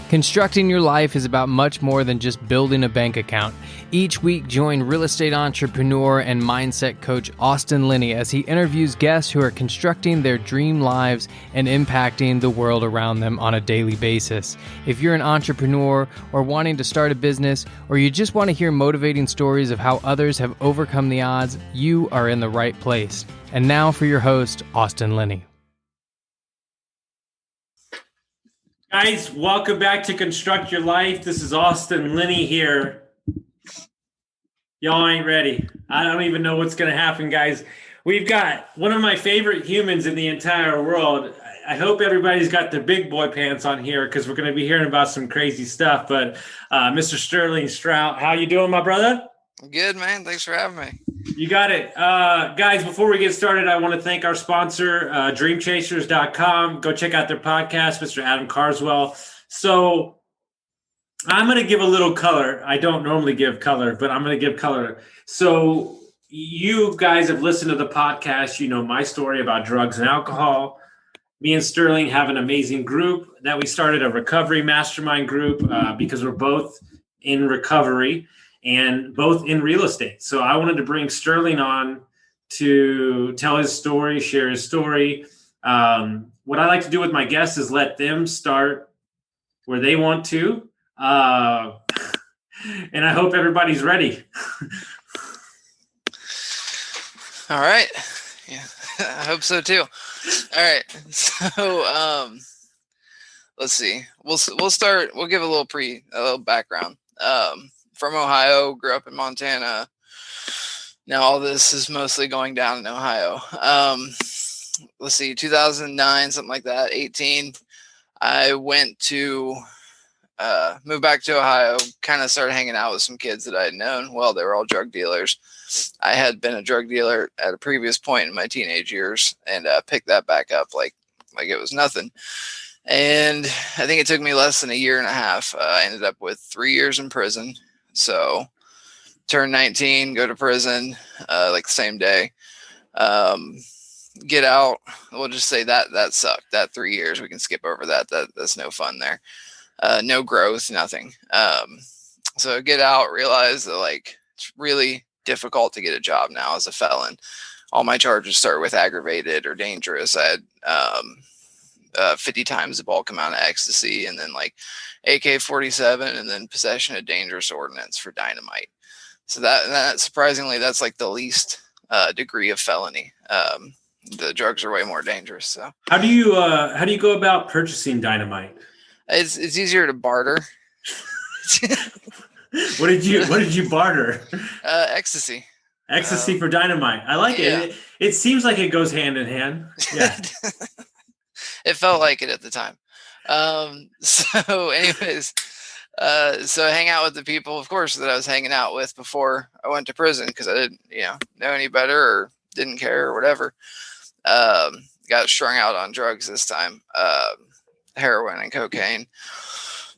Constructing your life is about much more than just building a bank account. Each week, join real estate entrepreneur and mindset coach Austin Linney as he interviews guests who are constructing their dream lives and impacting the world around them on a daily basis. If you're an entrepreneur or wanting to start a business, or you just want to hear motivating stories of how others have overcome the odds, you are in the right place. And now for your host, Austin Linney. Guys, welcome back to Construct Your Life. This is Austin Linney here. Y'all ain't ready. I don't even know what's going to happen, guys. We've got one of my favorite humans in the entire world. I hope everybody's got their big boy pants on here because we're going to be hearing about some crazy stuff. But Mr. Sterling Shrout, how you doing, my brother? Good, man. Thanks for having me. You got it. Guys, before we get started, I want to thank our sponsor, dreamchasers.com. Go check out their podcast, Mr. Adam Carswell. So I'm going to give a little color. I don't normally give color, but I'm going to give color. So you guys have listened to the podcast. You know my story about drugs and alcohol. Me and Sterling have an amazing group that we started, a recovery mastermind group, because we're both in recovery and both in real estate. So I wanted to bring Sterling on to tell his story, share his story. What I like to do with my guests is let them start where they want to. And I hope everybody's ready. All right. Yeah, I hope so too. All right. So let's see. We'll start. We'll give a little background. From Ohio, grew up in Montana. Now all this is mostly going down in Ohio. Let's see, 2009, something like that, 18. I went to move back to Ohio, kind of started hanging out with some kids that I had known. Well, they were all drug dealers. I had been a drug dealer at a previous point in my teenage years and picked that back up like it was nothing. And I think it took me less than a year and a half. I ended up with 3 years in prison. So turn 19, go to prison, like the same day, get out. We'll just say that sucked. That 3 years, we can skip over that. That's no fun there. No growth, nothing. So get out, realize that like, it's really difficult to get a job now as a felon. All my charges start with aggravated or dangerous. I had, 50 times the bulk amount of ecstasy, and then like AK-47, and then possession of dangerous ordnance for dynamite. So that surprisingly, that's like the least degree of felony. The drugs are way more dangerous. So how do you go about purchasing dynamite? It's easier to barter. What did you barter? Ecstasy. Ecstasy for dynamite. I like it. It seems like it goes hand in hand. Yeah. It felt like it at the time. So anyways, so I hang out with the people, of course, that I was hanging out with before I went to prison because I didn't, know any better or didn't care or whatever. Got strung out on drugs this time, heroin and cocaine.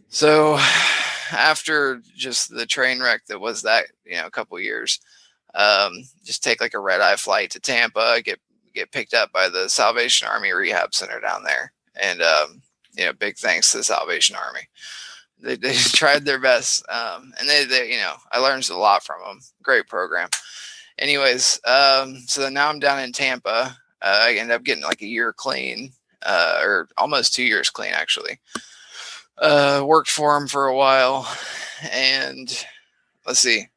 So after just the train wreck that was that, a couple years, just take like a red-eye flight to Tampa, get picked up by the Salvation Army Rehab Center down there. And, big thanks to the Salvation Army. They tried their best. And they, I learned a lot from them. Great program. Anyways, so now I'm down in Tampa. I ended up getting like a year clean, or almost 2 years clean, actually. Worked for them for a while, and let's see,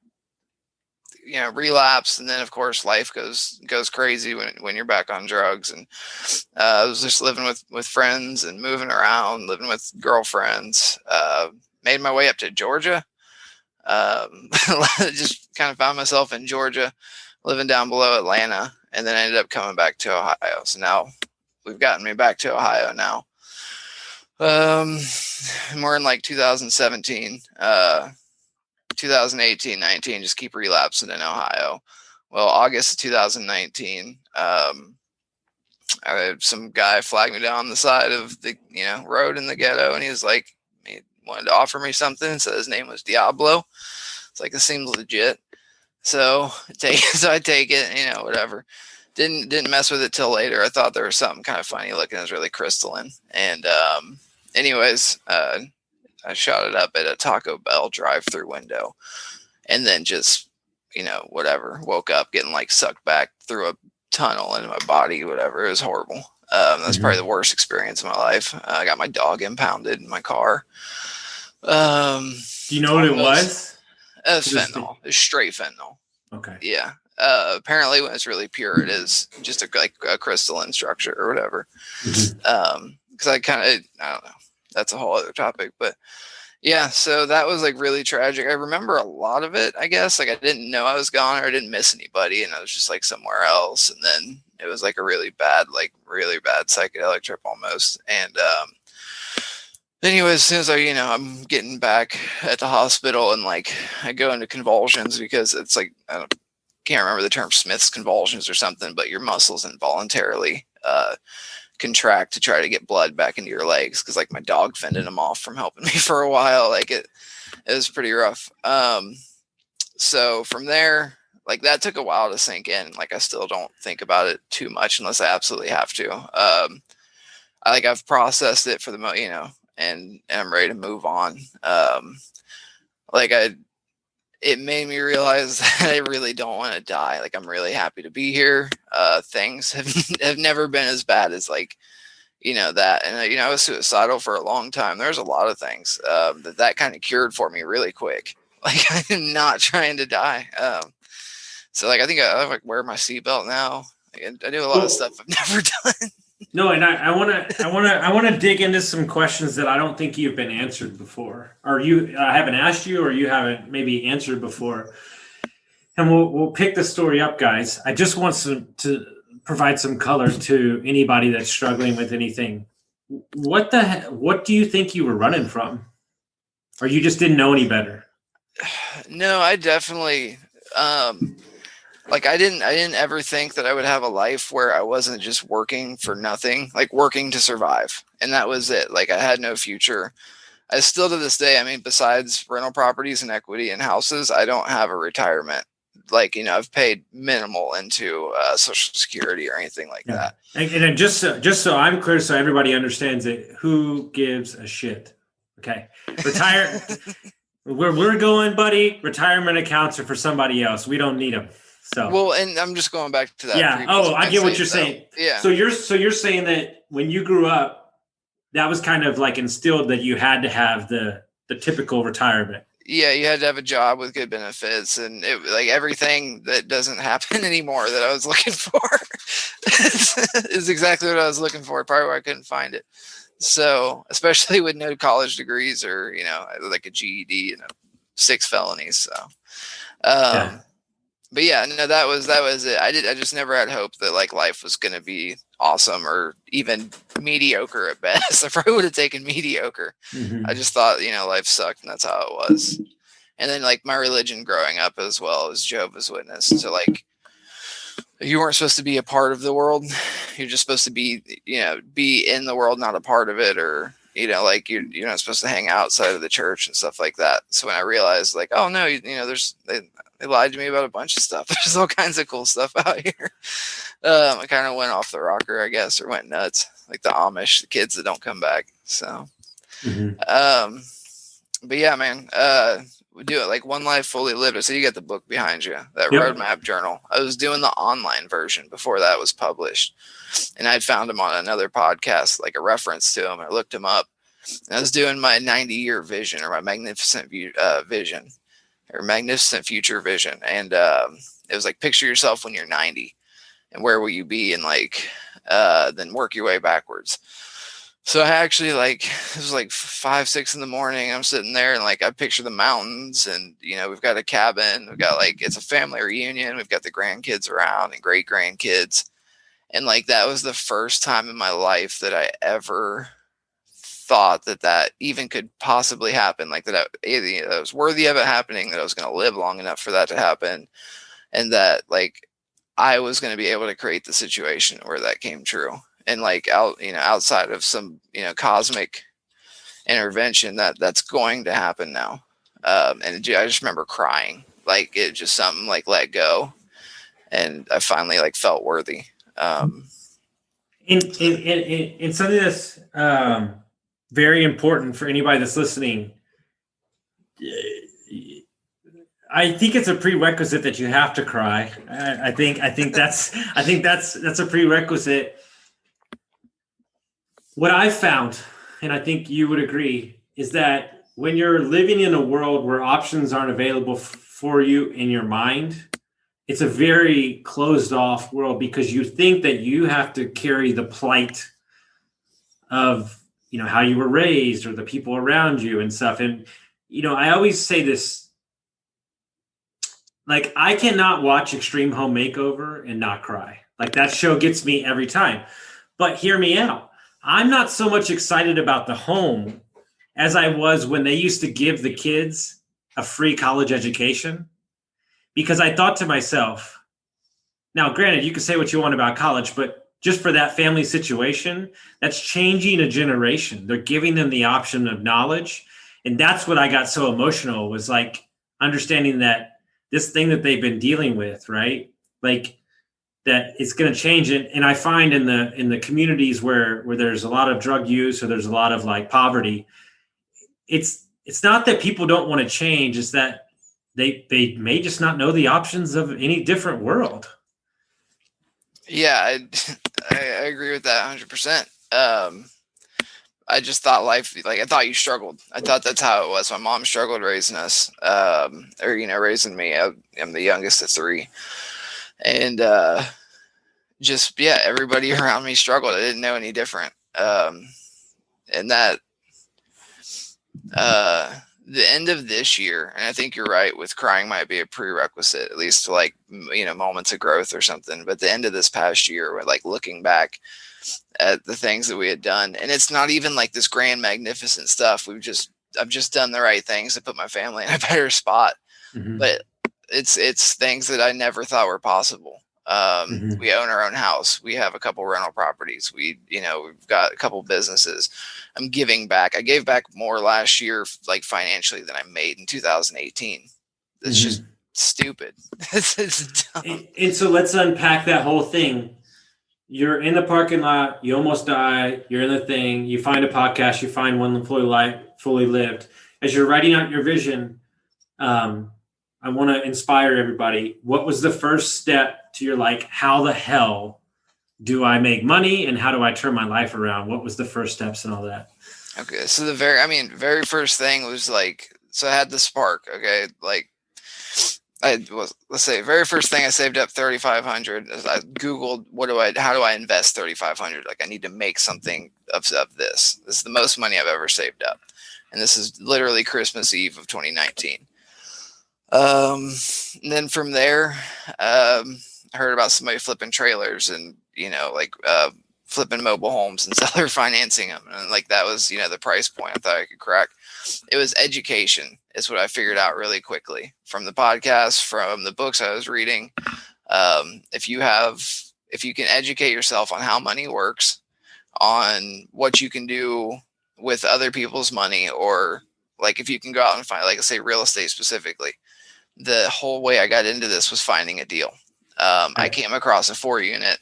relapse. And then of course life goes crazy when you're back on drugs. And I was just living with friends and moving around, living with girlfriends, made my way up to Georgia. Just kind of found myself in Georgia, living down below Atlanta, and then I ended up coming back to Ohio. So now we've gotten me back to Ohio now. We're in like 2017, 2018, 19, just keep relapsing in Ohio. Well, August of 2019, some guy flagged me down the side of the, road in the ghetto. And he was like, he wanted to offer me something. So his name was Diablo. It's like, this seems legit. So I take it, whatever. Didn't mess with it till later. I thought there was something kind of funny looking. It was really crystalline. And anyways, I shot it up at a Taco Bell drive-through window, and then just, whatever, woke up getting like sucked back through a tunnel into my body, whatever. It was horrible. That's probably the worst experience of my life. I got my dog impounded in my car. Do you know what it was? It was fentanyl. It was straight fentanyl. Okay. Yeah. Apparently when it's really pure, it is just a crystalline structure or whatever. Because I don't know. That's a whole other topic, but yeah, so that was like really tragic. I remember a lot of it, I guess. Like I didn't know I was gone, or I didn't miss anybody, and I was just like somewhere else. And then it was like a really bad psychedelic trip almost. And anyway, as soon as I'm getting back at the hospital, and like I go into convulsions because it's like, can't remember the term, Smith's convulsions or something, but your muscles involuntarily contract to try to get blood back into your legs, because like my dog fended them off from helping me for a while. Like it was pretty rough. So from there, like that took a while to sink in. Like I still don't think about it too much unless I absolutely have to. I've processed it for the and I'm ready to move on. It made me realize that I really don't want to die. Like I'm really happy to be here. Things have never been as bad as that. And I was suicidal for a long time. There's a lot of things that kind of cured for me really quick. Like I'm not trying to die. So like I think I wear my seatbelt now. I do a lot of stuff I've never done. No, and I want to dig into some questions that I don't think you've been answered before, or I haven't asked you, or you haven't maybe answered before. And we'll pick the story up, guys. I just want to provide some color to anybody that's struggling with anything. What do you think you were running from, or you just didn't know any better? No, I definitely. I didn't ever think that I would have a life where I wasn't just working for nothing, like working to survive. And that was it. Like I had no future. I still to this day, I mean, besides rental properties and equity and houses, I don't have a retirement. Like, I've paid minimal into Social Security or anything like that. And just so I'm clear, so everybody understands it, who gives a shit? Okay. Retire. Where we're going, buddy, retirement accounts are for somebody else. We don't need them. So well, and I'm just going back to that. Yeah. Oh, I get what you're saying. Yeah. So you're saying that when you grew up, that was kind of like instilled that you had to have the typical retirement. Yeah, you had to have a job with good benefits, and it like everything that doesn't happen anymore that I was looking for is exactly what I was looking for. Probably where I couldn't find it. So, especially with no college degrees or like a GED and 6 felonies. So, But yeah, no, that was it. I just never had hope that like life was going to be awesome or even mediocre at best. I probably would have taken mediocre. Mm-hmm. I just thought, life sucked and that's how it was. And then like my religion growing up as well was Jehovah's Witness. So like you weren't supposed to be a part of the world. You're just supposed to be in the world, not a part of it, or like you're not supposed to hang outside of the church and stuff like that. So when I realized like, oh no, they lied to me about a bunch of stuff. There's all kinds of cool stuff out here. I kind of went off the rocker, I guess, or went nuts, like the Amish, the kids that don't come back. So, but yeah, man, we do it like One Life Fully Lived. So you got the book behind you, that roadmap journal. I was doing the online version before that was published, and I'd found him on another podcast, like a reference to him. I looked him up. And I was doing my 90-year vision, or my magnificent vision. Or magnificent future vision, and it was like picture yourself when you're 90 and where will you be, and like then work your way backwards. So I actually it was like 5, 6 in the morning. I'm sitting there and like I picture the mountains, and we've got a cabin, we've got it's a family reunion, we've got the grandkids around and great grandkids, and like that was the first time in my life that I ever thought that even could possibly happen, like that I was worthy of it happening, that I was going to live long enough for that to happen, and that like I was going to be able to create the situation where that came true. And like outside of some cosmic intervention, that's going to happen now. And I just remember crying, like it just something like let go, and I finally like felt worthy. In something that's very important for anybody that's listening. I think it's a prerequisite that you have to cry. I think that's a prerequisite. What I've found, and I think you would agree, is that when you're living in a world where options aren't available for you in your mind, it's a very closed off world because you think that you have to carry the plight of, how you were raised or the people around you and stuff. And, I always say this, like, I cannot watch Extreme Home Makeover and not cry. Like, that show gets me every time. But hear me out. I'm not so much excited about the home as I was when they used to give the kids a free college education, because I thought to myself, now, granted, you can say what you want about college, but just for that family situation, that's changing a generation. They're giving them the option of knowledge. And that's what I got so emotional, was like understanding that this thing that they've been dealing with, right? Like, that it's going to change it. And I find in the communities where there's a lot of drug use or there's a lot of like poverty, it's not that people don't want to change. It's that they may just not know the options of any different world. Yeah, I agree with that 100%. I just thought life, like, I thought you struggled. I thought that's how it was. My mom struggled raising us, raising me. I'm the youngest of three. And everybody around me struggled. I didn't know any different. And that the end of this year, and I think you're right, with crying might be a prerequisite, at least to, like, moments of growth or something. But the end of this past year, we're like looking back at the things that we had done, and it's not even like this grand, magnificent stuff. I've just done the right things to put my family in a better spot. Mm-hmm. But it's things that I never thought were possible. Mm-hmm. We own our own house. We have a couple rental properties. We've got a couple businesses. I'm giving back. I gave back more last year, like, financially, than I made in 2018. It's just stupid. It's dumb. And so let's unpack that whole thing. You're in the parking lot. You almost die. You're in the thing. You find a podcast. You find one fully lived. As you're writing out your vision, I want to inspire everybody. What was the first step to your, like, how the hell do I make money and how do I turn my life around? What was the first steps and all that? Okay. So the very first thing was, like, so I had the spark. Okay. Like, let's say very first thing I saved up $3,500. I Googled, how do I invest $3,500? Like, I need to make something of this. This is the most money I've ever saved up. And this is literally Christmas Eve of 2019. And then from there, I heard about somebody flipping trailers and, flipping mobile homes and seller financing them. And, like, that was, the price point I thought I could crack. It was education is what I figured out really quickly from the podcast, from the books I was reading. If you can educate yourself on how money works, on what you can do with other people's money, or, like, if you can go out and find, like, say, real estate specifically. The whole way I got into this was finding a deal. I came across a 4-unit,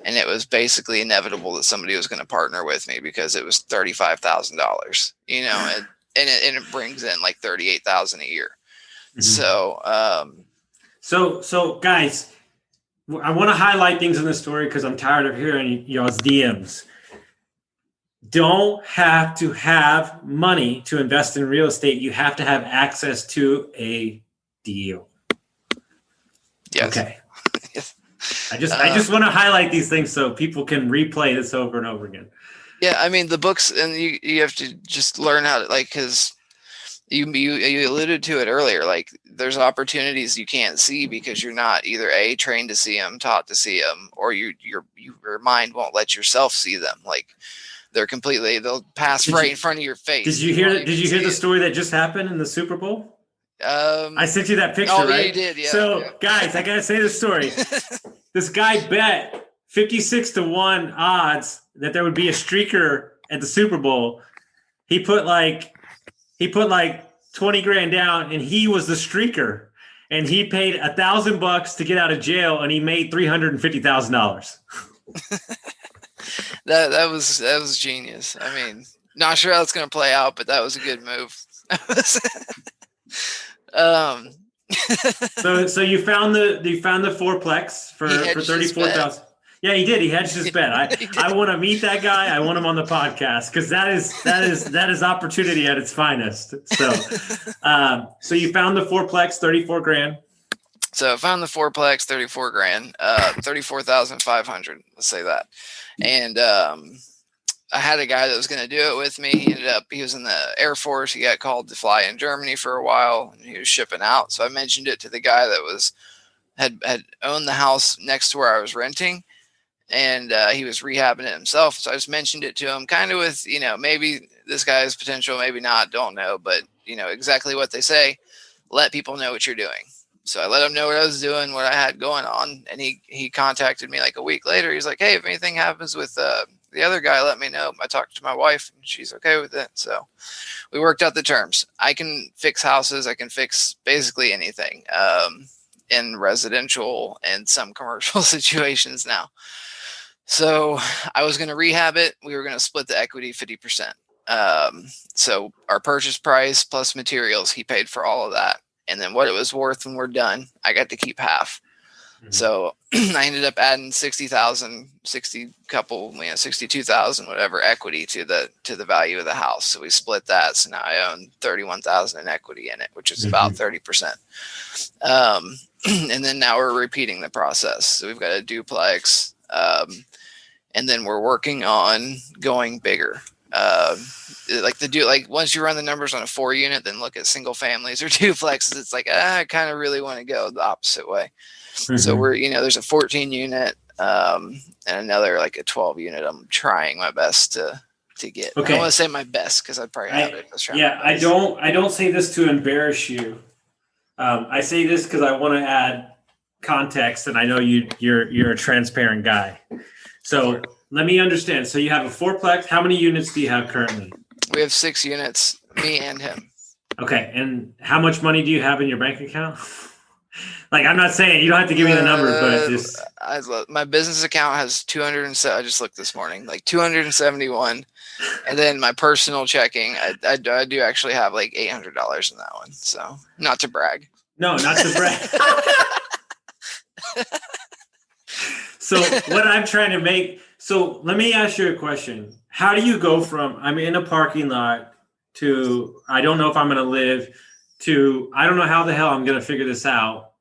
and it was basically inevitable that somebody was going to partner with me because it was $35,000, and it brings in like $38,000 a year. Mm-hmm. So guys, I want to highlight things in this story because I'm tired of hearing y'all's DMs. Don't have to have money to invest in real estate. You have to have access to a deal. Yes. Okay. Yes. I just want to highlight these things so people can replay this over and over again. Yeah, I mean, the books, and you have to just learn how to, like, because you alluded to it earlier, like, there's opportunities you can't see because you're not either trained to see them, taught to see them, or your mind won't let yourself see them. Like, they'll pass in front of your face. Did you hear the story that just happened in the Super Bowl? I sent you that picture, right? You did, yeah. So, yeah. Guys, I gotta say this story. This guy bet 56-1 odds that there would be a streaker at the Super Bowl. He put like 20 grand down, and he was the streaker. And he paid $1,000 to get out of jail, and he made $350,000. That was genius. I mean, Not sure how it's going to play out, but that was a good move. um, So you found the fourplex for 34,000. Yeah, he did. He hedged his bet. I want to meet that guy. I want him on the podcast because that is opportunity at its finest. So, so you found the fourplex, 34 grand. So I found the fourplex, 34 grand, 34,500. Let's say that. And I had a guy that was going to do it with me. He was in the Air Force. He got called to fly in Germany for a while, and he was shipping out. So I mentioned it to the guy that had owned the house next to where I was renting, and he was rehabbing it himself. So I just mentioned it to him, kind of with, maybe this guy has potential, maybe not, don't know, but exactly what they say, let people know what you're doing. So I let him know what I was doing, what I had going on, and he contacted me like a week later. He's like, hey, if anything happens with the other guy, let me know. I talked to my wife, and she's okay with it. So we worked out the terms. I can fix houses. I can fix basically anything in residential and some commercial situations now. So I was going to rehab it. We were going to split the equity 50%. So our purchase price plus materials, he paid for all of that. And then what it was worth when we're done, I got to keep half. Mm-hmm. So I ended up adding 62,000, whatever, equity to the value of the house. So we split that. So now I own 31,000 in equity in it, which is about 30%. And then now we're repeating the process. So we've got a duplex, and then we're working on going bigger. Once you run the numbers on a 4-unit, then look at single families or duplexes. It's like, I kind of really want to go the opposite way. Mm-hmm. So we're, there's a 14-unit, and another like a 12-unit. I'm trying my best to get. Okay. I don't want to say my best because I'd probably have it. I don't say this to embarrass you. I say this because I want to add context, and I know you're a transparent guy. So let me understand. So you have a fourplex. How many units do you have currently? We have 6 units, me and him. Okay. And how much money do you have in your bank account? Like, I'm not saying you don't have to give me the numbers, but just my business account has 207. I just looked this morning, like 271, and then my personal checking, I do actually have like $800 in that one. So not to brag. No, not to brag. So what I'm trying to make. So let me ask you a question. How do you go from I'm in a parking lot to I don't know if I'm going to live to I don't know how the hell I'm going to figure this out.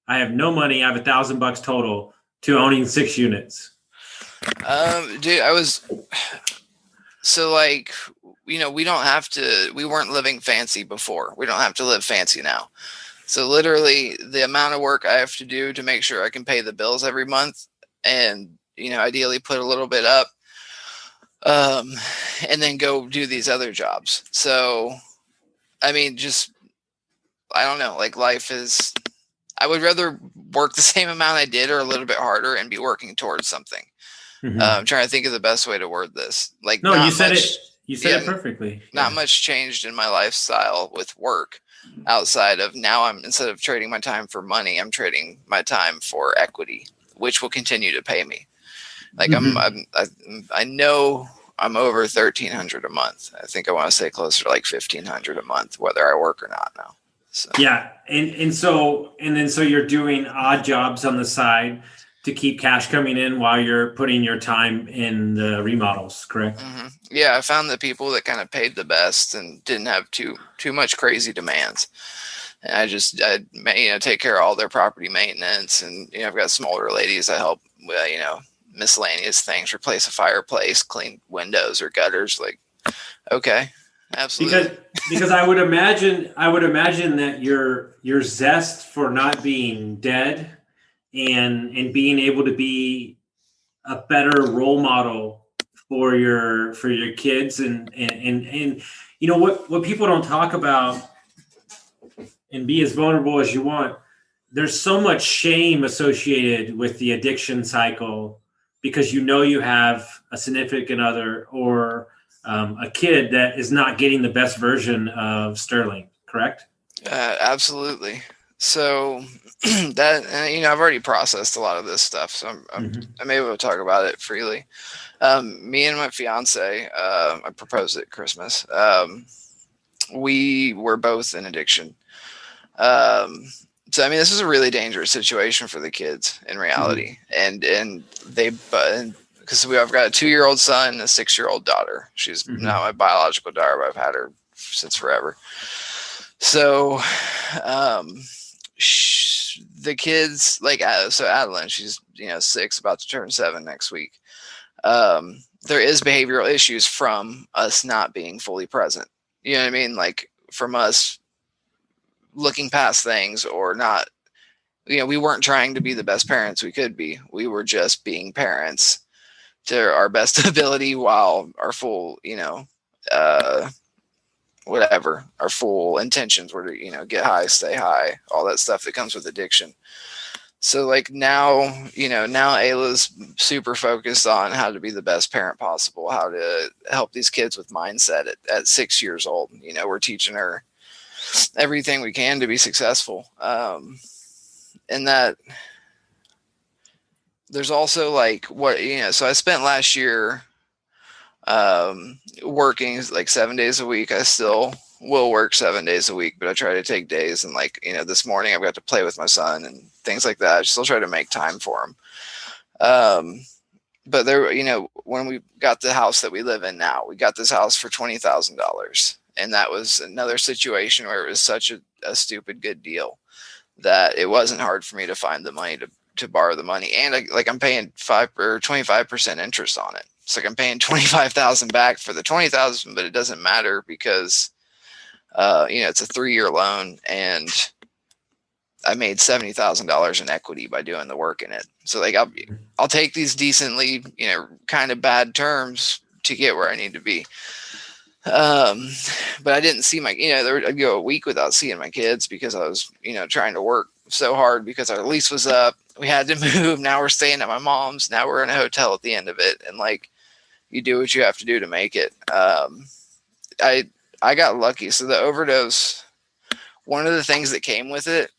I have no money. I have $1,000 total to owning 6 units. Dude, we weren't living fancy before. We don't have to live fancy now. So literally the amount of work I have to do to make sure I can pay the bills every month and, ideally put a little bit up, and then go do these other jobs. So, I mean, I don't know, like life is, I would rather work the same amount I did or a little bit harder and be working towards something. Mm-hmm. I'm trying to think of the best way to word this. Like, no, you said it perfectly. Not much changed in my lifestyle with work outside of now instead of trading my time for money, I'm trading my time for equity, which will continue to pay me. Like I know I'm over $1,300 a month. I think I want to say closer to like $1,500 a month, whether I work or not now. So. Yeah. And so you're doing odd jobs on the side to keep cash coming in while you're putting your time in the remodels, correct? Mm-hmm. Yeah. I found the people that kind of paid the best and didn't have too much crazy demands. And I take care of all their property maintenance. And, I've got some older ladies I help with, miscellaneous things, replace a fireplace, clean windows or gutters. Like, okay. Absolutely. Because I would imagine that your zest for not being dead and being able to be a better role model for your kids and what people don't talk about and be as vulnerable as you want. There's so much shame associated with the addiction cycle because you have a significant other or a kid that is not getting the best version of Sterling, correct? Absolutely. So that, I've already processed a lot of this stuff, so I'm able to talk about it freely. Me and my fiance, I proposed at Christmas. We were both in addiction. So I mean, this is a really dangerous situation for the kids in reality, and because I've got a 2-year-old son and a 6-year-old daughter. She's not my biological daughter, but I've had her since forever. So, the kids, like, so Adeline, she's 6, about to turn 7 next week. There is behavioral issues from us not being fully present. You know what I mean? Like, from us looking past things, or not, we weren't trying to be the best parents we could be. We were just being parents to our best ability, while our full, our full intentions were to, get high, stay high, all that stuff that comes with addiction. So like now Ayla's super focused on how to be the best parent possible, how to help these kids with mindset at 6 years old. We're teaching her everything we can to be successful. And that there's also like so I spent last year working like 7 days a week. I still will work 7 days a week, but I try to take days, and like, this morning I've got to play with my son and things like that. I still try to make time for him. But there, when we got the house that we live in now, we got this house for $20,000. And that was another situation where it was such a stupid good deal that it wasn't hard for me to find the money to borrow the money. And I'm paying 5 or 25% interest on it. It's like I'm paying 25,000 back for the 20,000, but it doesn't matter because, it's a 3-year loan, and I made $70,000 in equity by doing the work in it. So like, I'll take these decently, kind of bad terms to get where I need to be. But I didn't see I'd go a week without seeing my kids because I was, trying to work so hard because our lease was up. We had to move. Now we're staying at my mom's. Now we're in a hotel at the end of it. And like, you do what you have to do to make it. I got lucky. So the overdose, one of the things that came with it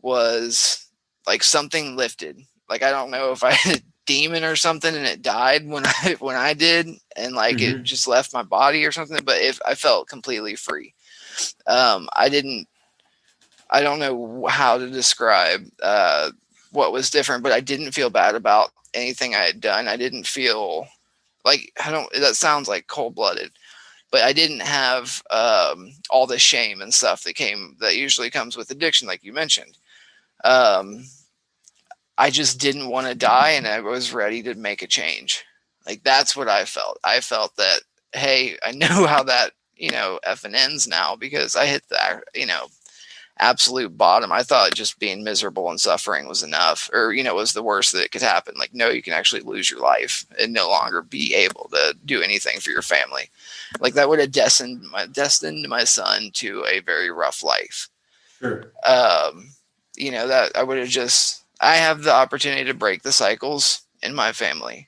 was like something lifted. Like, I don't know if I had a demon or something and it died when I did, and like it just left my body or something, but I felt completely free. I don't know how to describe what was different, but I didn't feel bad about anything I had done. I didn't feel like, that sounds like cold-blooded, but I didn't have all the shame and stuff that usually comes with addiction, like you mentioned. I just didn't want to die, and I was ready to make a change. Like, that's what I felt. I felt that, hey, I know how that, effing ends now, because I hit the, absolute bottom. I thought just being miserable and suffering was enough, or, was the worst that could happen. Like, no, you can actually lose your life and no longer be able to do anything for your family. Like, that would have destined my son to a very rough life. Sure. That I would have I have the opportunity to break the cycles in my family.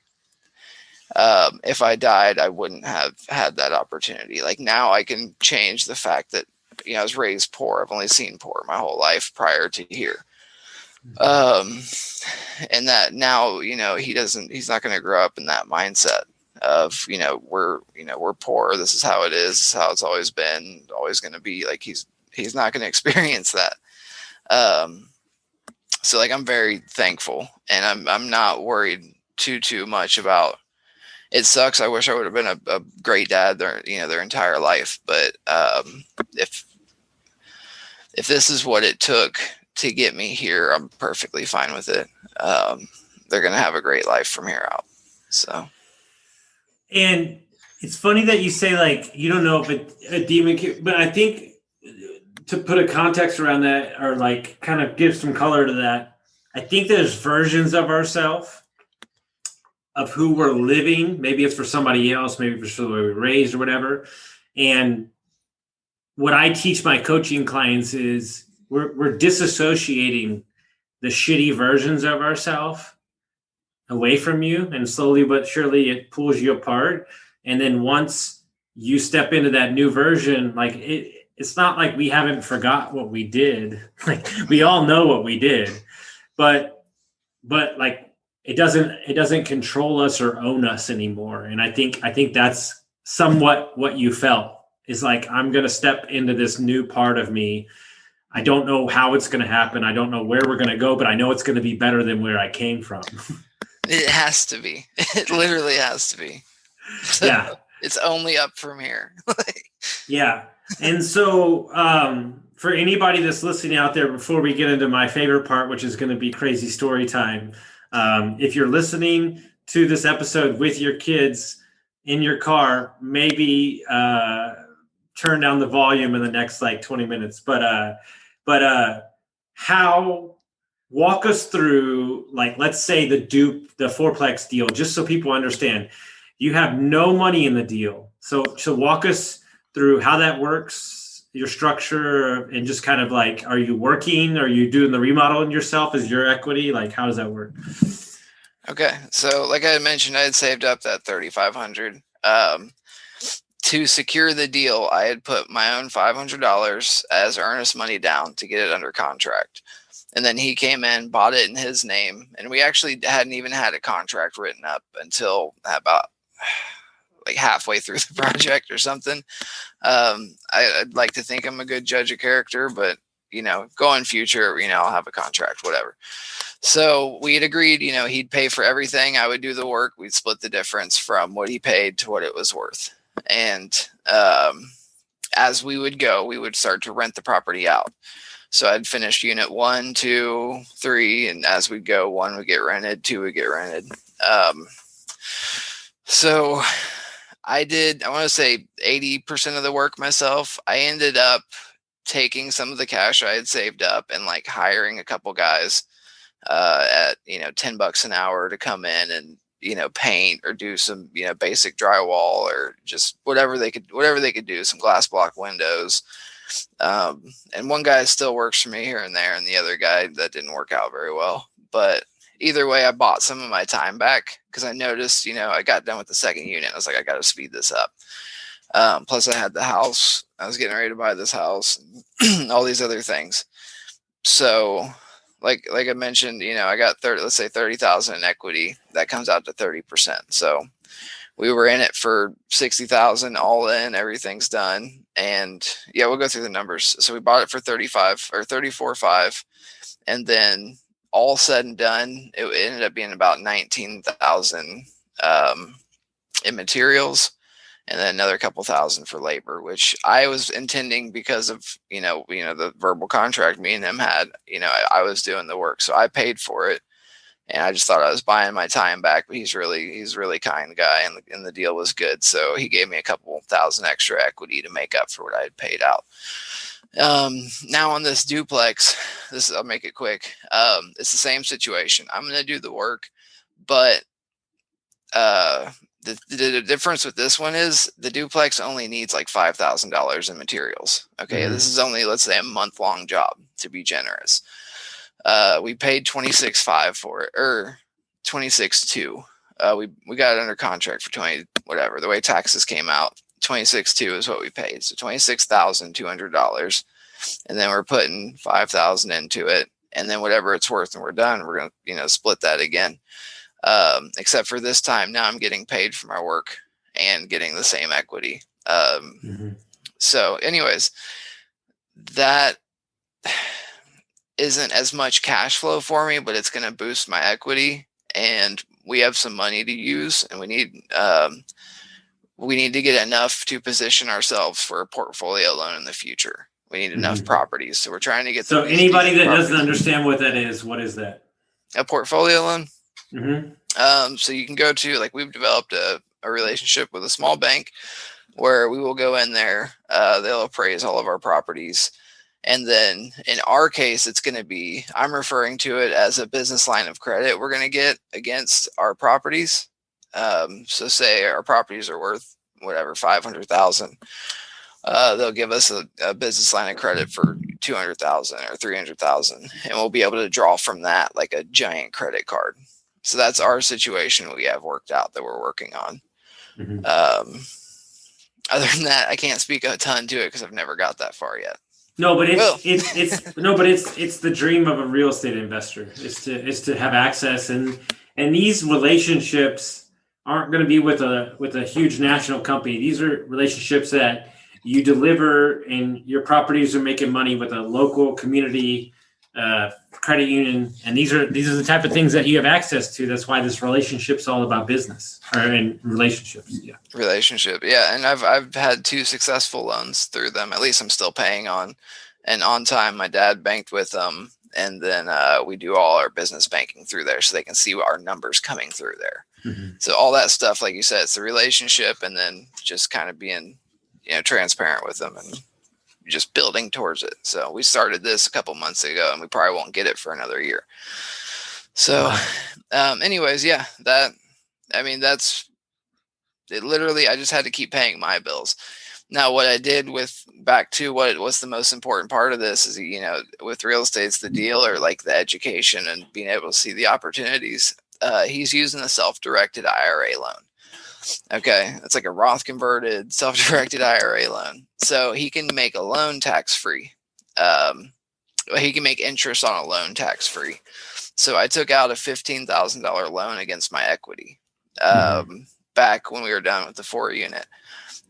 If I died, I wouldn't have had that opportunity. Like, now I can change the fact that, I was raised poor. I've only seen poor my whole life prior to here. And that now, he's not going to grow up in that mindset of, we're poor. This is how it is. This is how it's always been, always going to be. Like, he's not going to experience that. So like, I'm very thankful, and I'm not worried too much about. It sucks. I wish I would have been a great dad their entire life. But if this is what it took to get me here, I'm perfectly fine with it. They're gonna have a great life from here out. So. And it's funny that you say, like, you don't know if a demon can, but I think to put a context around that, or like kind of give some color to that, I think there's versions of ourselves, of who we're living. Maybe it's for somebody else, maybe it's for the way we were raised or whatever. And what I teach my coaching clients is we're disassociating the shitty versions of ourselves away from you, and slowly but surely it pulls you apart. And then once you step into that new version, like it's not like we haven't forgot what we did. Like we all know what we did, but like it doesn't control us or own us anymore. And I think that's somewhat what you felt, is like, I'm going to step into this new part of me. I don't know how it's going to happen. I don't know where we're going to go, but I know it's going to be better than where I came from. It has to be. It literally has to be. So Yeah. it's only up from here. Yeah. And so for anybody that's listening out there, before we get into my favorite part, which is going to be crazy story time, if you're listening to this episode with your kids in your car, maybe turn down the volume in the next like 20 minutes. But how, walk us through, like, let's say the fourplex deal, just so people understand. You have no money in the deal. So walk us through how that works, your structure, and just kind of like, are you working? Are you doing the remodeling yourself as your equity? Like, how does that work? Okay. So like I had mentioned, I had saved up that $3,500. To secure the deal, I had put my own $500 as earnest money down to get it under contract. And then he came in, bought it in his name. And we actually hadn't even had a contract written up until about like halfway through the project or something. I'd like to think I'm a good judge of character, but going future, I'll have a contract, whatever. So we had agreed, he'd pay for everything. I would do the work. We'd split the difference from what he paid to what it was worth. And as we would go, we would start to rent the property out. So I'd finish unit 1, 2, 3, and as we go, 1 would get rented, 2 would get rented. So I want to say 80% of the work myself. I ended up taking some of the cash I had saved up and like hiring a couple guys at $10 an hour to come in and paint or do some basic drywall or just whatever they could do, some glass block windows. And one guy still works for me here and there, and the other guy, that didn't work out very well. But either way, I bought some of my time back because I noticed, I got done with the second unit. I was like, I got to speed this up. Plus I had the house. I was getting ready to buy this house and all these other things. So like I mentioned, I got let's say 30,000 in equity. That comes out to 30%. So we were in it for 60,000 all in, everything's done. And yeah, we'll go through the numbers. So we bought it for 34.5. And then all said and done, it ended up being about 19,000 in materials, and then another couple thousand for labor, which I was intending because of, the verbal contract me and him had, I was doing the work. So I paid for it, and I just thought I was buying my time back, but he's really kind guy, and the deal was good. So he gave me a couple thousand extra equity to make up for what I had paid out. Now on this duplex, I'll make it quick. It's the same situation. I'm going to do the work, but, the difference with this one is the duplex only needs like $5,000 in materials. Okay. Mm-hmm. This is only, let's say, a month-long job, to be generous. We paid $26,500 for it, or $26,200. We got it under contract for 20, whatever. The way taxes came out, $26,200 is what we paid. So $26,200. And then we're putting $5,000 into it. And then whatever it's worth and we're done, we're going to, split that again. Except for this time, now I'm getting paid for my work and getting the same equity. So anyways, that isn't as much cash flow for me, but it's going to boost my equity, and we have some money to use, and we need to get enough to position ourselves for a portfolio loan in the future. We need enough properties. So we're trying to get. So anybody that doesn't understand what that is, what is that? A portfolio loan. So you can go to, like, we've developed a relationship with a small bank where we will go in there. They'll appraise all of our properties. And then in our case, it's going to be, I'm referring to it as a business line of credit we're going to get against our properties. So say our properties are worth whatever, 500,000. They'll give us a business line of credit for 200,000 or 300,000, and we'll be able to draw from that like a giant credit card. So that's our situation we have worked out that we're working on. Other than that, I can't speak a ton to it because I've never got that far yet. No, but Well, it's the dream of a real estate investor is to have access, and these relationships aren't going to be with a huge national company. These are relationships that you deliver, and your properties are making money with a local community credit union, and these are the type of things that you have access to. That's why this relationship's all about business in relationships. Yeah, relationship, yeah, and I've had 2 successful loans through them. At least I'm still paying on, and on time. My dad banked with them, and then we do all our business banking through there, so they can see our numbers coming through there. mm-hmm. So all that stuff, like you said, it's the relationship, and then just kind of being, transparent with them and just building towards it. So we started this a couple months ago, and we probably won't get it for another year. So, anyways, yeah, that's it. Literally, I just had to keep paying my bills. Now, what I did back to what was the most important part of this is, with real estate, it's the deal, or like the education and being able to see the opportunities. He's using a self-directed IRA loan. Okay. It's like a Roth converted self-directed IRA loan. So he can make a loan tax-free. He can make interest on a loan tax-free. So I took out a $15,000 loan against my equity back when we were done with the 4-unit.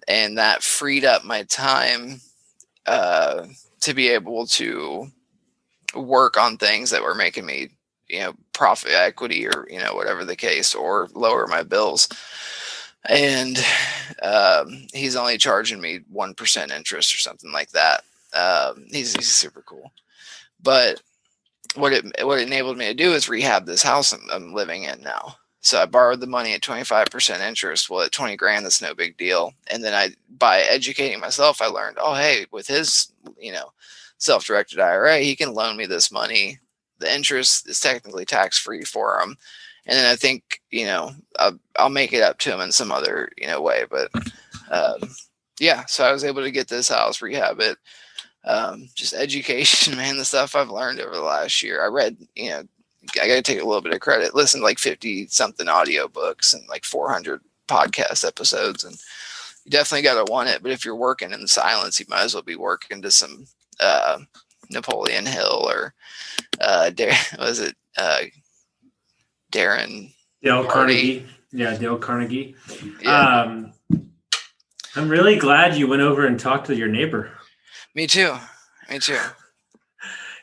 And that freed up my time to be able to work on things that were making me, profit equity, or, whatever the case, or lower my bills. And he's only charging me 1% interest or something like that. He's super cool. But what it enabled me to do is rehab this house I'm living in now. So I borrowed the money at 25% interest. Well, at 20 grand, that's no big deal. And then by educating myself, I learned, oh, hey, with his, self-directed IRA, he can loan me this money. The interest is technically tax-free for him. And then I think, I'll make it up to him in some other, way. But yeah, so I was able to get this house, rehab it. Just education, man, the stuff I've learned over the last year. I read, I got to take a little bit of credit. Listen to like 50 something audiobooks and like 400 podcast episodes. And you definitely got to want it. But if you're working in the silence, you might as well be working to some Napoleon Hill or Dale Carnegie. Yeah, Dale Carnegie. Yeah. I'm really glad you went over and talked to your neighbor. Me too.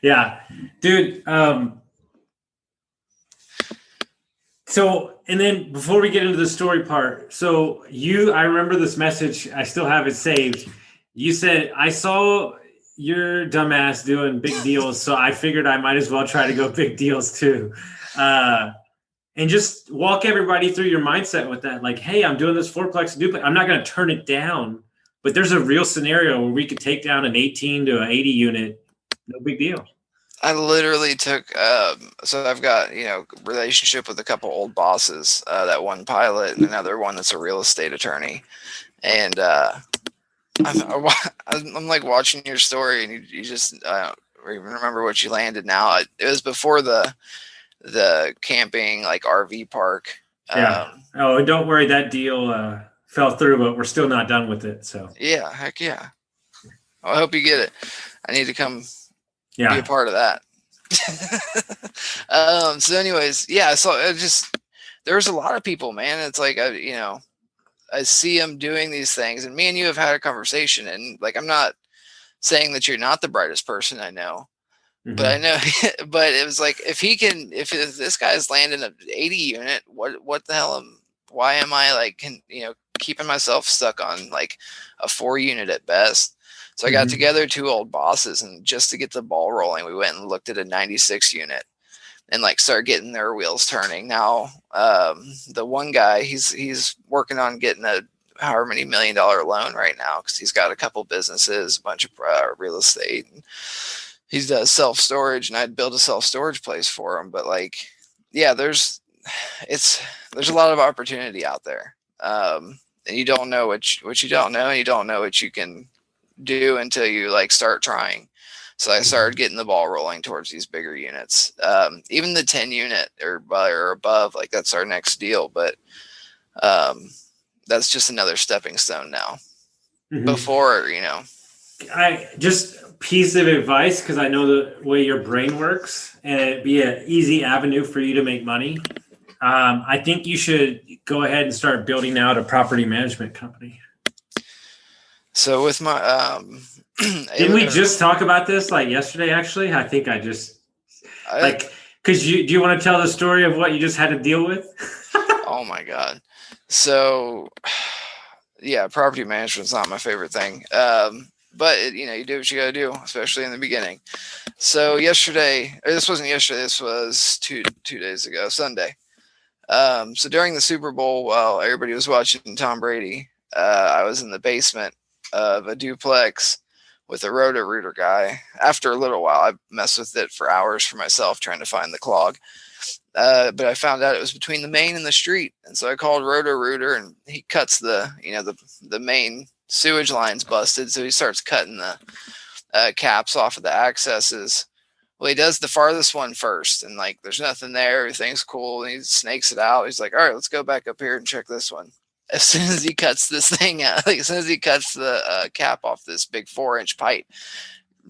Yeah, dude. So, and then before we get into the story part, so I remember this message. I still have it saved. You said, I saw your dumbass doing big deals, so I figured I might as well try to go big deals too. And just walk everybody through your mindset with that. Like, hey, I'm doing this fourplex duplex. I'm not going to turn it down, but there's a real scenario where we could take down an 18 to an 80 unit. No big deal. I literally took, so I've got, relationship with a couple old bosses, that one pilot and another one that's a real estate attorney. And I'm like watching your story, and you just, I don't even remember what you landed now. It was before the camping, like RV park. Yeah. Oh, don't worry. That deal fell through, but we're still not done with it. So yeah, heck yeah. Well, I hope you get it. I need to come be yeah. a part of that. So anyways, yeah, so there's a lot of people, man. It's like, I see them doing these things, and me and you have had a conversation, and like, I'm not saying that you're not the brightest person I know, but I know, but it was like, if this guy's landing an 80 unit, what the hell why am I like, keeping myself stuck on like a 4 unit at best? So I got together 2 old bosses, and just to get the ball rolling, we went and looked at a 96 unit and like start getting their wheels turning. Now, the one guy, he's working on getting a however many $1 million loan right now, because he's got a couple businesses, a bunch of real estate. And he does self-storage, and I'd build a self-storage place for him. But like, yeah, there's a lot of opportunity out there. And you don't know what you don't know, and you don't know what you can do until you like start trying. So I started getting the ball rolling towards these bigger units. Even the 10 unit or above, like that's our next deal. But that's just another stepping stone now. before, I just piece of advice, because I know the way your brain works, and it'd be an easy avenue for you to make money. I think you should go ahead and start building out a property management company. So with my didn't we just talk about this like yesterday? Actually, I think because do you want to tell the story of what you just had to deal with? Oh my God. So yeah, property management's not my favorite thing. But you do what you gotta do, especially in the beginning. So this wasn't yesterday, this was two days ago, Sunday. So during the Super Bowl, while everybody was watching Tom Brady, I was in the basement of a duplex with a Roto-Rooter guy. After a little while, I messed with it for hours for myself, trying to find the clog. But I found out it was between the main and the street, and so I called Roto-Rooter, and he cuts the main sewage line's busted, so he starts cutting the caps off of the accesses. Well, he does the farthest one first, and like there's nothing there, everything's cool, and he snakes it out. He's like, all right, let's go back up here and check this one. As soon as he cuts this thing out, as soon as he cuts the cap off this big 4-inch pipe,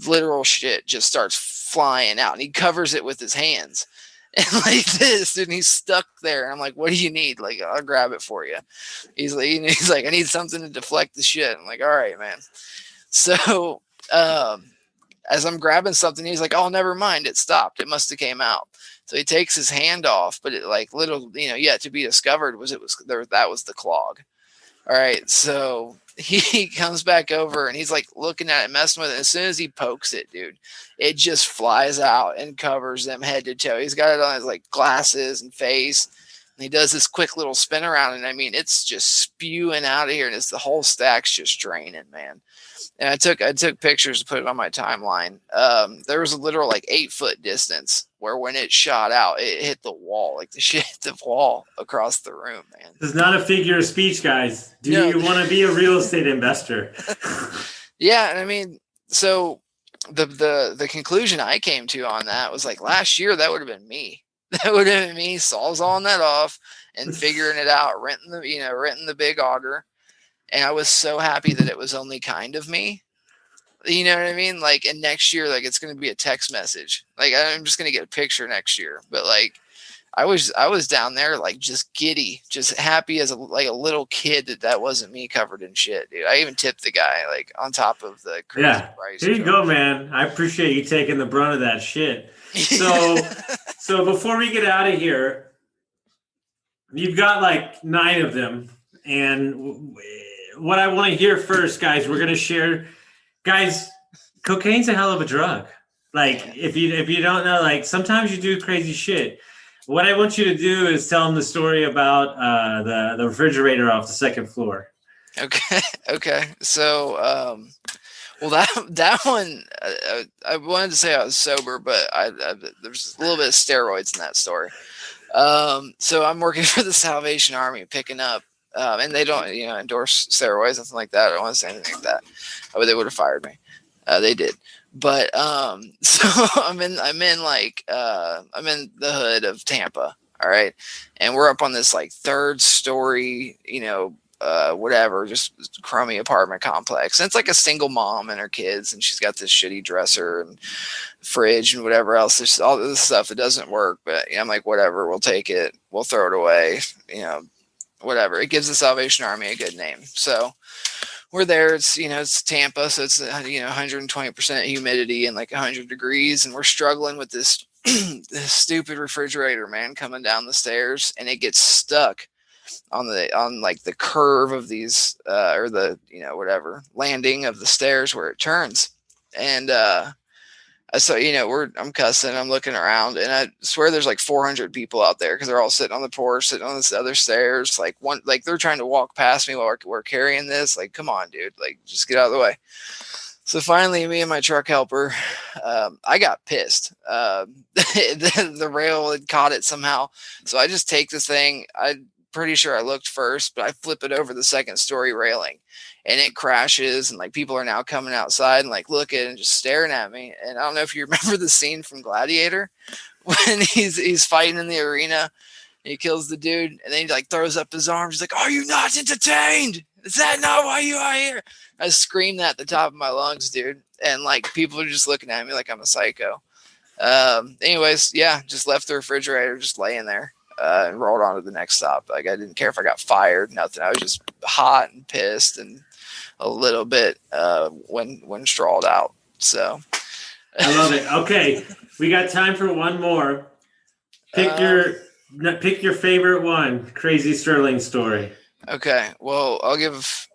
literal shit just starts flying out, and he covers it with his hands. And like this, and he's stuck there. And I'm like, what do you need? Like, I'll grab it for you. He's like, I need something to deflect the shit. I'm like, all right, man. So as I'm grabbing something, he's like, oh, never mind. It stopped. It must have came out. So he takes his hand off, but it like little, yet to be discovered that was the clog. All right. So he comes back over and he's like looking at it, messing with it. As soon as he pokes it, dude, it just flies out and covers them head to toe. He's got it on his like glasses and face. And he does this quick little spin around. And I mean, it's just spewing out of here. And the whole stack's just draining, man. And I took pictures to put it on my timeline. There was a literal like 8-foot distance where when it shot out, it hit the wall. Like the shit hit the wall across the room, man. This is not a figure of speech, guys. Do you want to be a real estate investor? Yeah, and I mean, so the conclusion I came to on that was like last year, that would have been me. That would have been me sawzalling that off and figuring it out, renting the big auger. And I was so happy that it was only kind of me. You know what I mean? Like, and next year, like, it's going to be a text message. Like, I'm just going to get a picture next year. But like, I was down there, like, just giddy, just happy as a little kid that wasn't me covered in shit, dude. I even tipped the guy, like, on top of the crazy price. Here you go, man. I appreciate you taking the brunt of that shit. So before we get out of here, you've got like 9 of them. And what I want to hear first, guys, we're going to share. Guys, cocaine's a hell of a drug. Like, if you don't know, like, sometimes you do crazy shit. What I want you to do is tell them the story about the refrigerator off the second floor. Okay. So, well, that one, I wanted to say I was sober, but there's a little bit of steroids in that story. So I'm working for the Salvation Army, picking up. And they don't, endorse steroids, nothing like that. I don't want to say anything like that. They would have fired me. They did. But so I'm in the hood of Tampa. All right, and we're up on this like 3rd story, whatever, just crummy apartment complex. And it's like a single mom and her kids, and she's got this shitty dresser and fridge and whatever else. There's all this stuff that doesn't work, but I'm like, whatever, we'll take it, we'll throw it away, whatever. It gives the Salvation Army a good name. So we're there. It's, it's Tampa. So it's, 120% humidity and like 100 degrees. And we're struggling with this, this stupid refrigerator, man, coming down the stairs, and it gets stuck on the curve of these, or the, whatever landing of the stairs where it turns. And, so, I'm cussing, I'm looking around, and I swear there's like 400 people out there because they're all sitting on the porch, sitting on this other stairs. Like they're trying to walk past me while we're carrying this. Like, come on, dude, like just get out of the way. So finally, me and my truck helper, I got pissed. The rail had caught it somehow. So I just take this thing. I'm pretty sure I looked first, but I flip it over the 2nd story railing. And it crashes, and like people are now coming outside and like looking and just staring at me. And I don't know if you remember the scene from Gladiator when he's fighting in the arena, He kills the dude, and then he like throws up his arms. He's like, "Are you not entertained? Is that not why you are here?" I screamed that at the top of my lungs, dude. And like people are just looking at me like I'm a psycho. Anyways, yeah, just left the refrigerator just laying there and rolled on to the next stop. Like I didn't care if I got fired, nothing. I was just hot and pissed and a little bit when strawed out. So I love it. Okay, we got time for one more. Pick your favorite one. Crazy Sterling story. Okay, well, I'll give.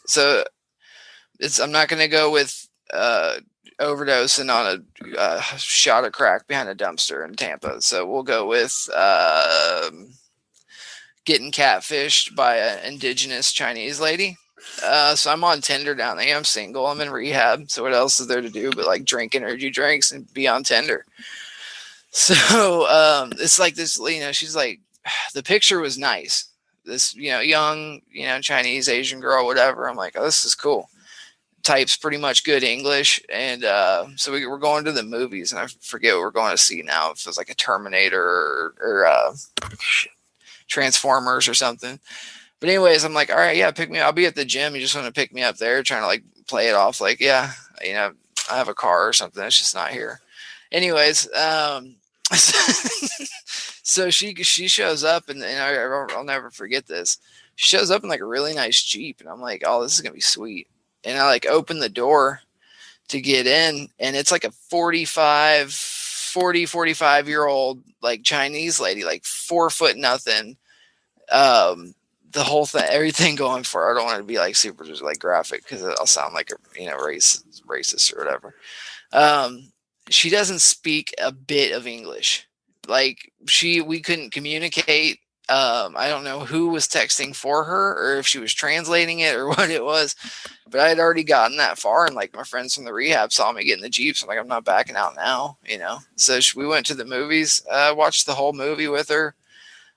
So I'm not going to go with overdosing on a shot of crack behind a dumpster in Tampa. So we'll go with getting catfished by an indigenous Chinese lady. So I'm on Tinder down there. I'm single. I'm in rehab. So what else is there to do but like drink energy drinks and be on Tinder? So it's like this, she's like, the picture was nice. This, young, Chinese, Asian girl, whatever. I'm like, oh, this is cool. Types pretty much good English. And so we're going to the movies, and I forget what we're going to see now. If it was like a Terminator or Transformers or something. But anyways, I'm like, all right, yeah, pick me up. I'll be at the gym. You just want to pick me up there, trying to like play it off like, yeah, I have a car or something. It's just not here. Anyways, so she shows up, and I'll never forget this. She shows up in like a really nice Jeep, and I'm like, oh, this is gonna be sweet. And I like open the door to get in, and it's like a 45-year-old like Chinese lady, like 4 foot nothing. The whole thing, everything going for her. I don't want to be like super just like graphic because I'll sound like a racist or whatever. She doesn't speak a bit of English. Like we couldn't communicate. I don't know who was texting for her or if she was translating it or what it was, but I had already gotten that far. And like my friends from the rehab saw me get in the Jeep. So I'm like, I'm not backing out now, So we went to the movies, watched the whole movie with her,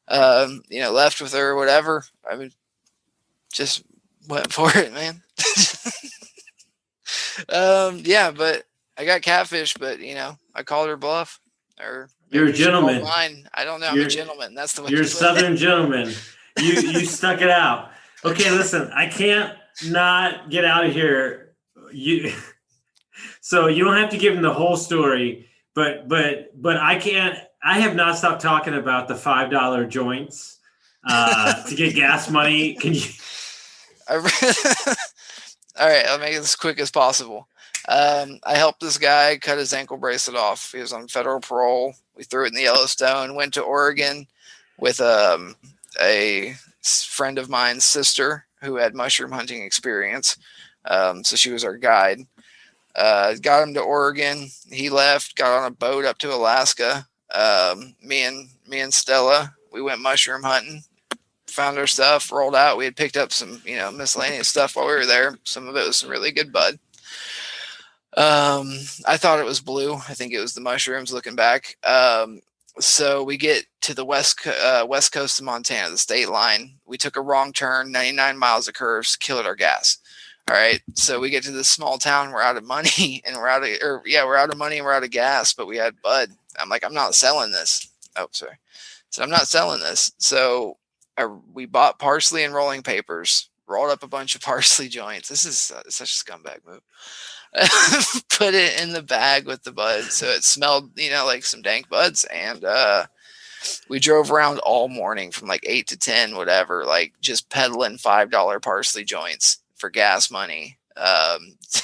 left with her or whatever. I mean, just went for it, man. Yeah, but I got catfish, but I called her bluff. Or you're a gentleman. I don't know. I'm a gentleman. That's the way. You're a Southern gentleman. You stuck it out. Okay, listen. I can't not get out of here. So you don't have to give him the whole story, but I can't. I have not stopped talking about the $5 joints to get gas money. Can you? All right, I'll make it as quick as possible. I helped this guy cut his ankle bracelet off. He was on federal parole. We threw it in the Yellowstone, went to Oregon with a friend of mine's sister who had mushroom hunting experience. So she was our guide. Got him to Oregon. He left, got on a boat up to Alaska. Me and Stella, we went mushroom hunting, found our stuff, rolled out. We had picked up some, miscellaneous stuff while we were there. Some of it was some really good bud. I thought it was blue. I think it was the mushrooms looking back. So we get to the west coast of Montana, the state line. We took a wrong turn, 99 miles of curves, killed our gas. All right. So we get to this small town. We're out of money and we're out of money and we're out of gas, but we had bud. I'm like, I'm not selling this. Oh, sorry. So I'm not selling this. So we bought parsley and rolling papers, rolled up a bunch of parsley joints. This is such a scumbag move. Put it in the bag with the buds. So it smelled, like some dank buds. And we drove around all morning from like 8 to 10, whatever, like just peddling $5 parsley joints for gas money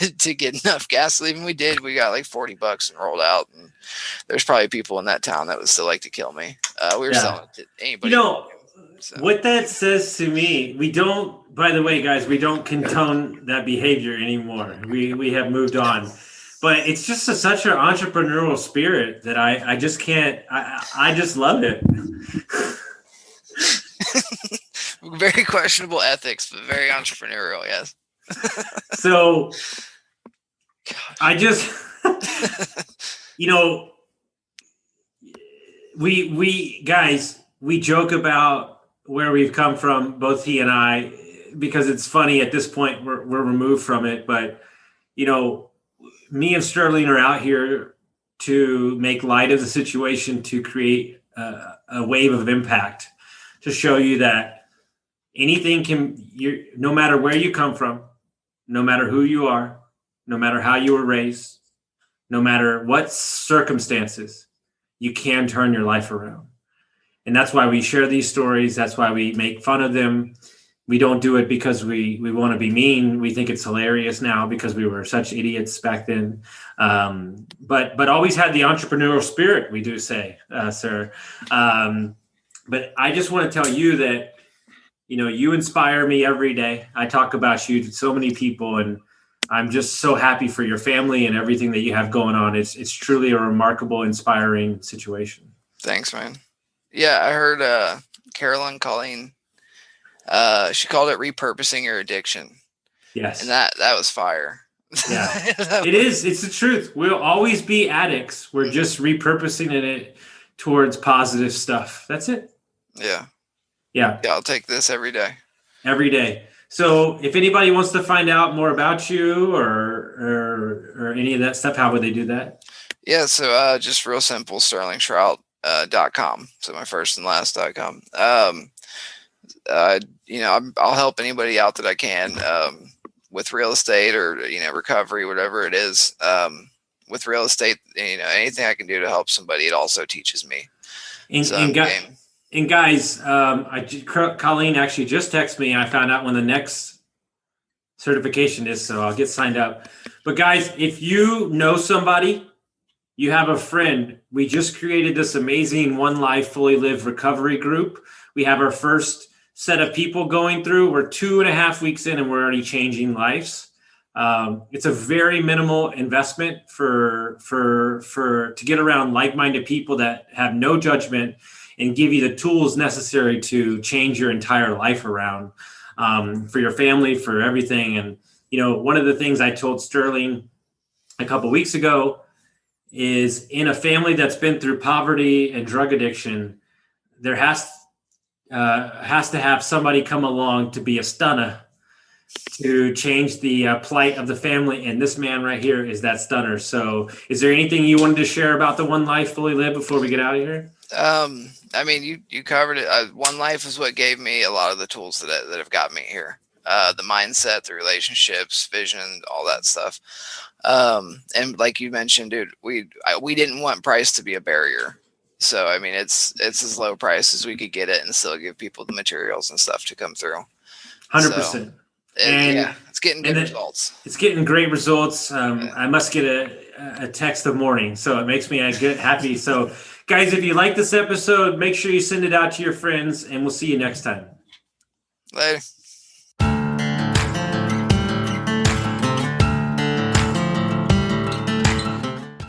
to get enough gas. Even we got like $40 and rolled out. And there's probably people in that town that would still like to kill me. We were selling it to anybody. What that says to me, by the way, guys, we don't condone that behavior anymore. We have moved on, but it's just such an entrepreneurial spirit that I just can't, I just love it. Very questionable ethics, but very entrepreneurial. Yes. So I just, we joke about where we've come from, both he and I, because it's funny at this point, we're removed from it. But, me and Sterling are out here to make light of the situation, to create a wave of impact to show you that no matter where you come from, no matter who you are, no matter how you were raised, no matter what circumstances, you can turn your life around. And that's why we share these stories. That's why we make fun of them. We don't do it because we want to be mean. We think it's hilarious now because we were such idiots back then. But always had the entrepreneurial spirit, we do say, sir. But I just want to tell you that, you inspire me every day. I talk about you to so many people, and I'm just so happy for your family and everything that you have going on. It's truly a remarkable, inspiring situation. Thanks, man. Yeah, I heard Carolyn calling. She called it repurposing your addiction. Yes. And that was fire. Yeah, it is. It's the truth. We'll always be addicts. We're just repurposing it towards positive stuff. That's it. Yeah. Yeah. Yeah. I'll take this every day. Every day. So if anybody wants to find out more about you or any of that stuff, how would they do that? Yeah. So just real simple, sterlingshrout.com. So my first and last.com. I'll help anybody out that I can with real estate or, recovery, whatever it is. With real estate, anything I can do to help somebody, it also teaches me. And guys, Colleen actually just texted me. I found out when the next certification is, so I'll get signed up. But guys, if you know somebody, you have a friend, we just created this amazing One Life Fully Lived recovery group. We have our first set of people going through. We're 2.5 weeks in and we're already changing lives. It's a very minimal investment to get around like-minded people that have no judgment and give you the tools necessary to change your entire life around, for your family, for everything. And, one of the things I told Sterling a couple of weeks ago is, in a family that's been through poverty and drug addiction, there has to have somebody come along to be a stunner to change the plight of the family. And this man right here is that stunner. So is there anything you wanted to share about the One Life Fully Lived before we get out of here? You covered it. One Life is what gave me a lot of the tools that have got me here. The mindset, the relationships, vision, all that stuff. And like you mentioned, dude, we didn't want price to be a barrier. So, it's as low price as we could get it and still give people the materials and stuff to come through. 100%. It's getting good results. It's getting great results. I must get a text of morning, so it makes me happy. So, guys, if you like this episode, make sure you send it out to your friends, and we'll see you next time. Later.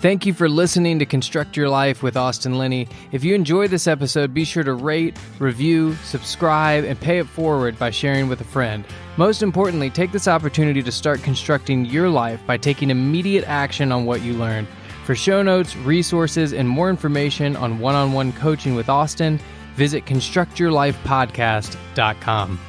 Thank you for listening to Construct Your Life with Austin Linney. If you enjoyed this episode, be sure to rate, review, subscribe, and pay it forward by sharing with a friend. Most importantly, take this opportunity to start constructing your life by taking immediate action on what you learned. For show notes, resources, and more information on one-on-one coaching with Austin, visit constructyourlifepodcast.com.